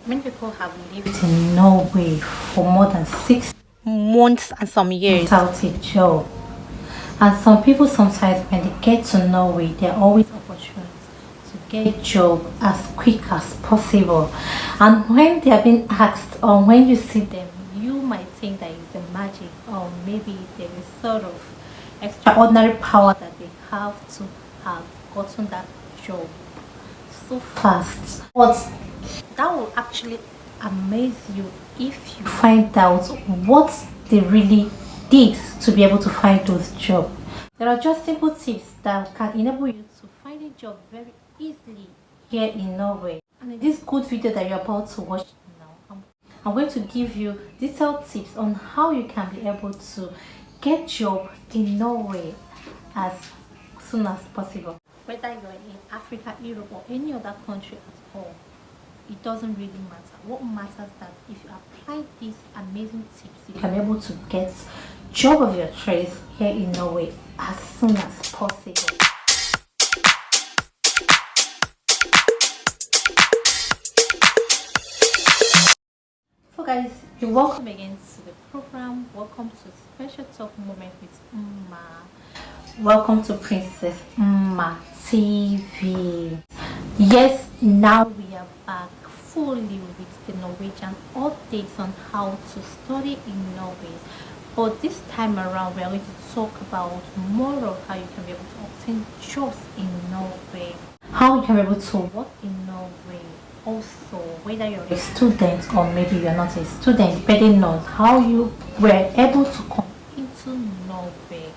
Many people have lived in Norway for more than 6 months and some years without a job. And some people sometimes when they get to Norway, there are always opportunities to get a job as quick as possible. And when they are being asked or when you see them, you might think that it's a magic or maybe there is sort of extraordinary power that they have to have gotten that job so fast. But that will actually amaze you if you find out what they really did to be able to find those jobs. There are just simple tips that can enable you to find a job very easily here in Norway. And in this good video that you're about to watch now, I'm going to give you detailed tips on how you can be able to get job in Norway as soon as possible. Whether you're in Africa, Europe or any other country at all, it doesn't really matter. What matters is that if you apply these amazing tips, you can be able to get job of your choice here in Norway as soon as possible. So guys, you're welcome again to the program. Welcome to Special Talk Moment with welcome to Princess TV. Yes, now we are back fully with the Norwegian updates on how to study in Norway. But this time around, we are going to talk about more of how you can be able to obtain jobs in Norway, how you can be able to work in Norway. Also, whether you're a student or maybe you're not a student, depending on how you were able to come into Norway.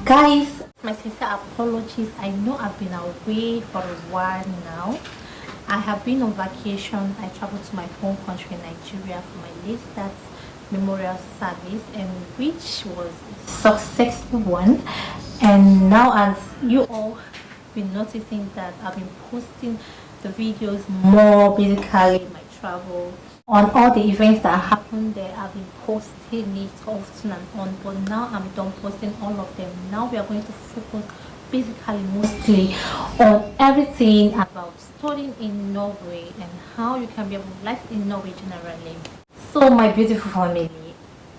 Guys, my sincere apologies. I know I've been away for a while now. I have been on vacation. I traveled to my home country, Nigeria, for my late dad's memorial service, and which was a successful one. And now, as you all been noticing, that I've been posting the videos more, basically my travel on all the events that happened there. I've been posting it often and on, but now I'm done posting all of them. Now we are going to focus basically mostly on everything about studying in Norway and how you can be able to live in Norway generally. So my beautiful family,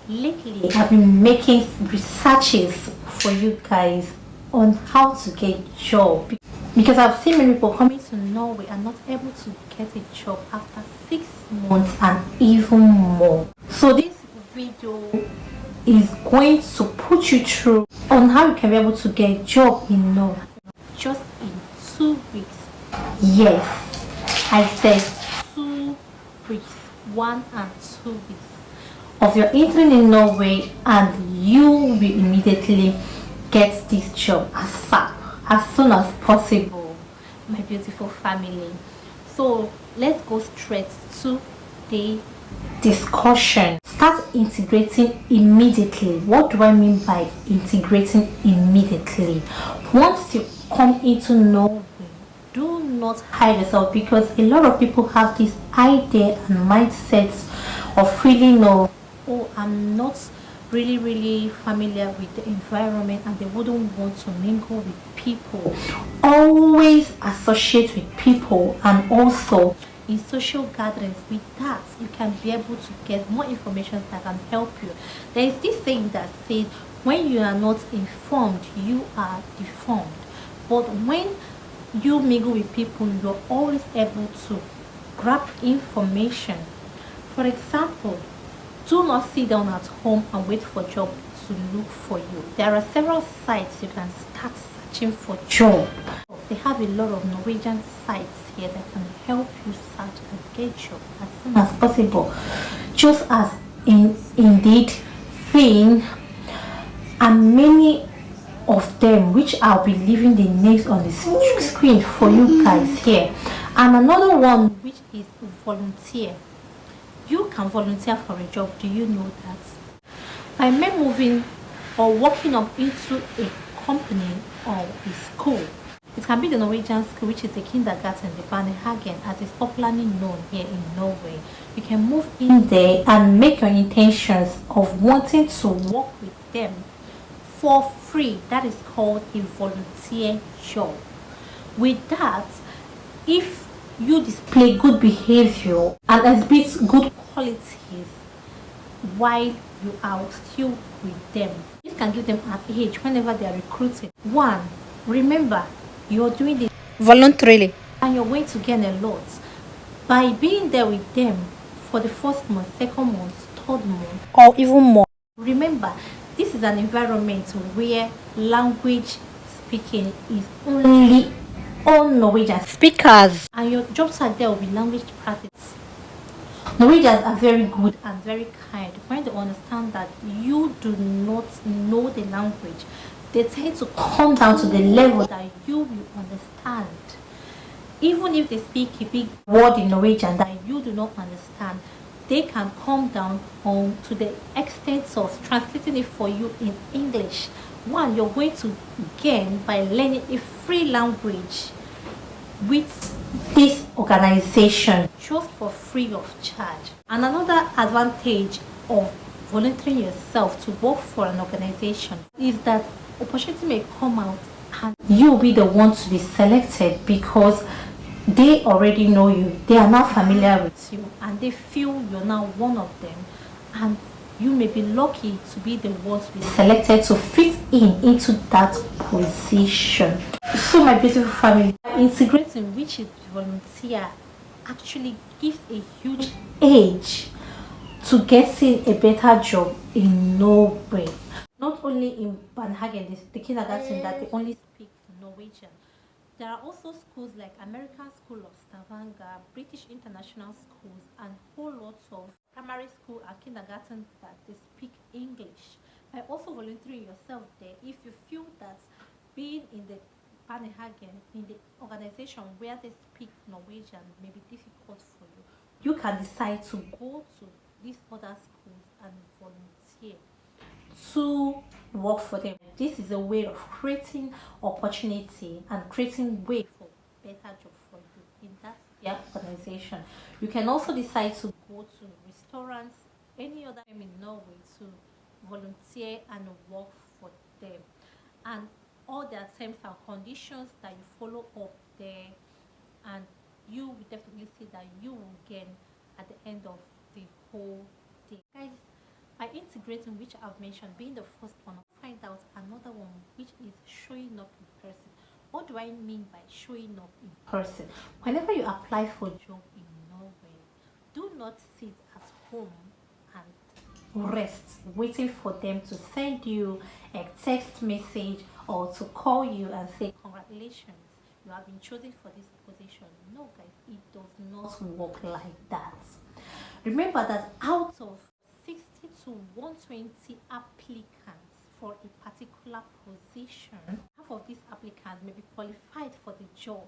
lately I've been making researches for you guys on how to get a job, because I've seen many people coming to Norway and not able to get a job after 6 months and even more. So this video is going to put you through on how you can be able to get a job in Norway just in 2 weeks. Yes, I said 2 weeks, 1 and 2 weeks of your entering in Norway, and you will immediately get this job as soon as possible, my beautiful family. So let's go straight to the discussion. Start integrating immediately. What do I mean by integrating immediately? Once you come into Norway, do not hide yourself, because a lot of people have this idea and mindsets of feeling of, oh, I'm not really familiar with the environment, and they wouldn't want to mingle with people. Always associate with people, and also in social gatherings. With that, you can be able to get more information that can help you. There is this saying that says, when you are not informed, you are deformed. But when you mingle with people, you're always able to grab information. For example, do not sit down at home and wait for job to look for you. There are several sites you can start searching for job. They have a lot of Norwegian sites here that can help you search and get job as soon as possible. Just as Indeed, Finn, and many of them, which I'll be leaving the names on the screen for you guys here. And another one, which is volunteer. You can volunteer for a job. Do you know that? By men moving or walking up into a company or a school, it can be the Norwegian school, which is the kindergarten, the Barnehagen, as is popularly known here in Norway. You can move in there and make your intentions of wanting to work with them for free. That is called a volunteer job. With that, if you display good behavior and exhibit good qualities while you are still with them. This can give them an edge whenever they are recruiting. One, remember, you're doing this voluntarily and you're going to gain a lot by being there with them for the first month, second month, third month, or even more. Remember, this is an environment where language speaking is only on Norwegian speakers, and your job site there will be language practice. Norwegians are very good and very kind. When they understand that you do not know the language, they tend to come down to the level that you will understand. Even if they speak a big word in Norwegian that you do not understand, they can come down to the extent of translating it for you in English. One, you're going to gain by learning a free language with this organization just for free of charge. And another advantage of volunteering yourself to work for an organization is that opportunity may come out and you'll be the one to be selected because they already know you, they are now familiar with you, and they feel you're now one of them, and you may be lucky to be the one to be selected to fit into that position. So my beautiful family, integrating, which is volunteer, actually gives a huge edge to getting a better job in Norway. Not only in Banhagen, the kindergarten that they only speak Norwegian. There are also schools like American School of Stavanger, British International Schools, and whole lots of primary school and kindergarten that they speak English. By also volunteering yourself there, if you feel that being in the Banhagen, in the organization where they speak Norwegian may be difficult for you, you can decide to go to these other schools and volunteer to work for them. This is a way of creating opportunity and creating way for better job for you in that organization. You can also decide to go to restaurants, any other time in Norway, to volunteer and work for them, and all their terms and conditions that you follow up there, and you will definitely see that you will gain at the end of the whole day. Guys, by integrating, which I've mentioned being the first one, I'll find out another one, which is showing up in person. What do I mean by showing up in person? Whenever you apply for a job in Norway, do not sit at home and rest waiting for them to send you a text message or to call you and say congratulations, you have been chosen for this position. No guys, it does not work like that. Remember that out of 60 to 120 applicants for a particular position, half of these applicants may be qualified for the job,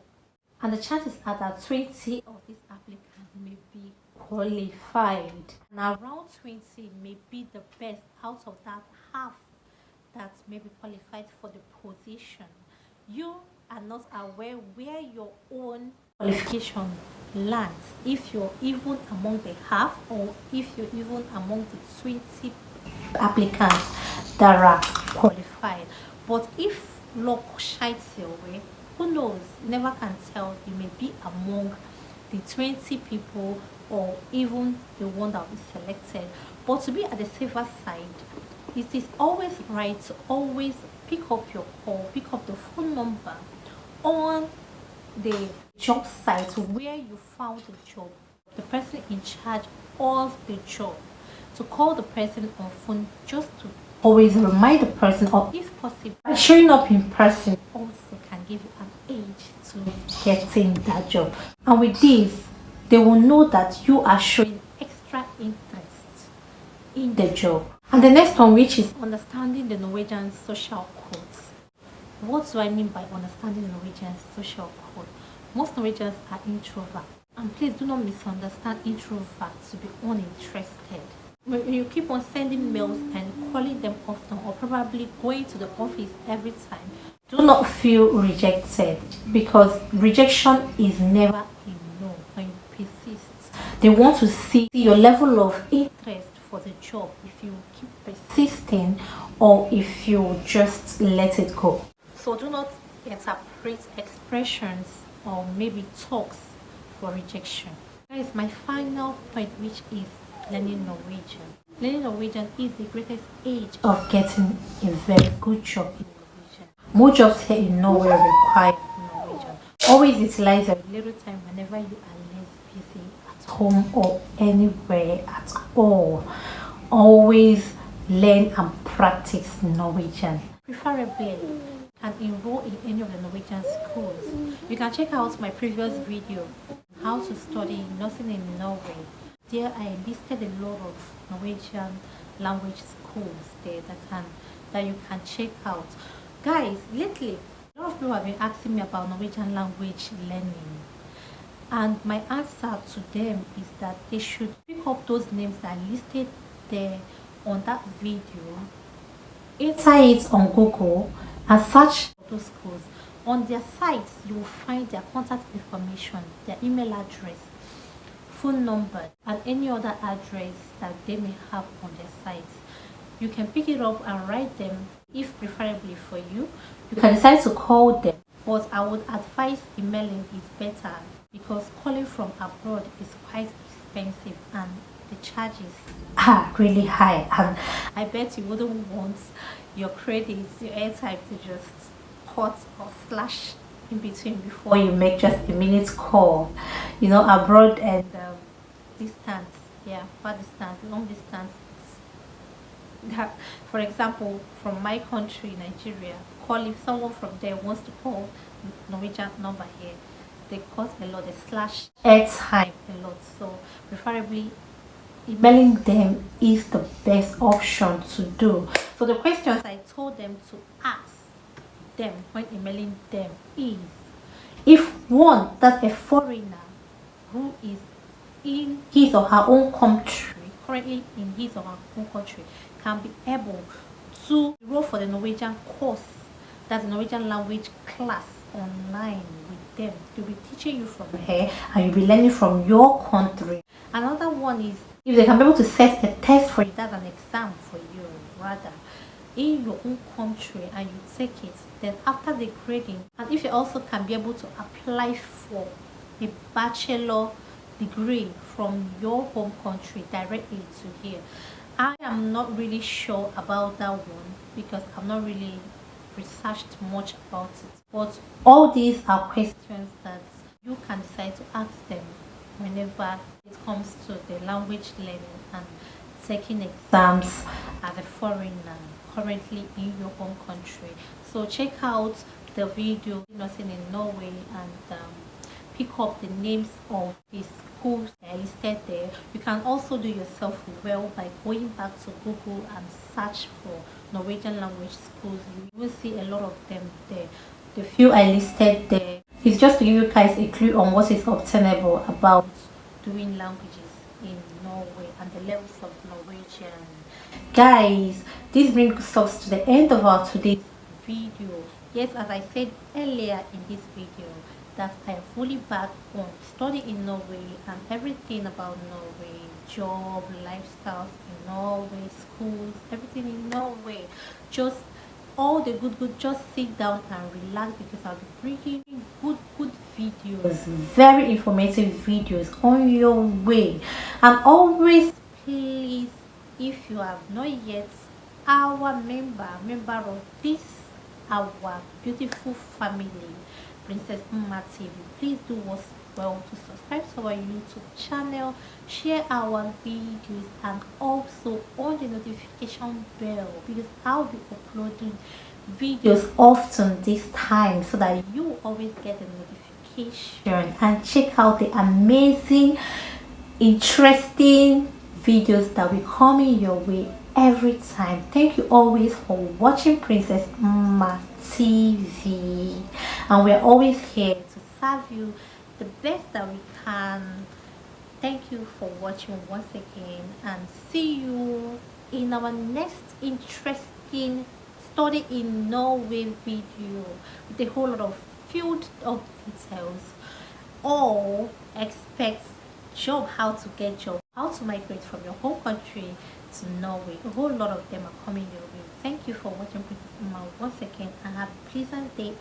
and the chances are that 20 of these applicants may be qualified, and around 20 may be the best out of that half that may be qualified for the position. You are not aware where your own qualification lands, if you're even among the half or if you're even among the 20 applicants that are qualified. But if luck shites your way, who knows, never can tell, you may be among the 20 people or even the one that will be selected. But to be at the safer side, it is always right to always pick up your call, pick up the phone number on the job site where you found the job, the person in charge of the job, to call the person on phone, just to always remind the person, or if possible, showing up in person also can give you an edge to getting that job. And with this, they will know that you are showing extra interest in the job. And the next one, which is understanding the Norwegian social codes. What do I mean by understanding the Norwegian social code? Most Norwegians are introverts, and please do not misunderstand introverts to be uninterested. When you keep on sending mails and calling them often, or probably going to the office every time, do not feel rejected, because rejection is never a no when you persist. They want to see your level of interest for the job, if you keep persisting or if you just let it go. So do not interpret expressions or maybe talks for rejection. Guys, my final point, which is learning Norwegian. Learning Norwegian is the greatest age of getting a very good job in Norwegian. More jobs here in Norway require Norwegian. Always utilize a little time whenever you are less busy at home or anywhere at all. Always learn and practice Norwegian. Preferably, and enroll in any of the Norwegian schools. You can check out my previous video, how to study nursing in Norway. There I listed a lot of Norwegian language schools there that you can check out. Guys, lately a lot of people have been asking me about Norwegian language learning, and my answer to them is that they should pick up those names that are listed there on that video, enter it on Google and search for those schools. On their sites you will find their contact information, their email address, phone number, and any other address that they may have on their sites. You can pick it up and write them. If preferably for you, you can decide to call them, but I would advise emailing is better because calling from abroad is quite expensive and the charges are really high, and I bet you wouldn't want your credits, your airtime to just cut or slash in between before you make just a minute call, you know, abroad. And distance, yeah, far distance, long distance, that, for example, from my country, Nigeria, call, if someone from there wants to call Norwegian number here, they cost a lot, they slash airtime a lot. So preferably emailing them is the best option to do. So the questions I told them to ask them when emailing them is, if one, that's a foreigner who is in his or her own country, currently in his or her own country, can be able to enroll for the Norwegian course, that's the Norwegian language class online with them. They'll be teaching you from here and you'll be learning from your country. Another one is if they can be able to set a test for you, that's an exam for you rather, in your own country, and you take it, then after the grading, and if you also can be able to apply for a bachelor degree from your home country directly to here. I am not really sure about that one because I've not really researched much about it, but all these are questions that you can decide to ask them whenever it comes to the language learning and taking exams as a foreigner currently in your home country. So check out the video nursing in Norway and pick up the names of the schools that are listed there. You can also do yourself well by going back to Google and search for Norwegian language schools. You will see a lot of them there. The few I listed there is just to give you guys a clue on what is obtainable about doing languages in Norway and the levels of Norwegian. Guys, this brings us to the end of our today's video. Yes, as I said earlier in this video, that I am fully back on study in Norway and everything about Norway, job, lifestyles in Norway, schools, everything in Norway. Just all the good, just sit down and relax because I'll be bringing good videos, very informative videos on your way. And always, please, if you have not yet our member of this our beautiful family, Princess Mma TV, please do us well to subscribe to our YouTube channel, share our videos, and also on the notification bell because I'll be uploading videos often this time so that you always get a notification. And check out the amazing, interesting videos that will come in your way every time. Thank you always for watching Princess Mma TV, and we're always here to serve you the best that we can. Thank you for watching once again, and see you in our next interesting study in Norway video with a whole lot of field of details. All expect job, how to get job, how to migrate from your home country to Norway. A whole lot of them are coming your way. Thank you for watching Princess Mma once again, and have a pleasant day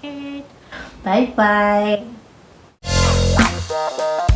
ahead. Bye bye. bye.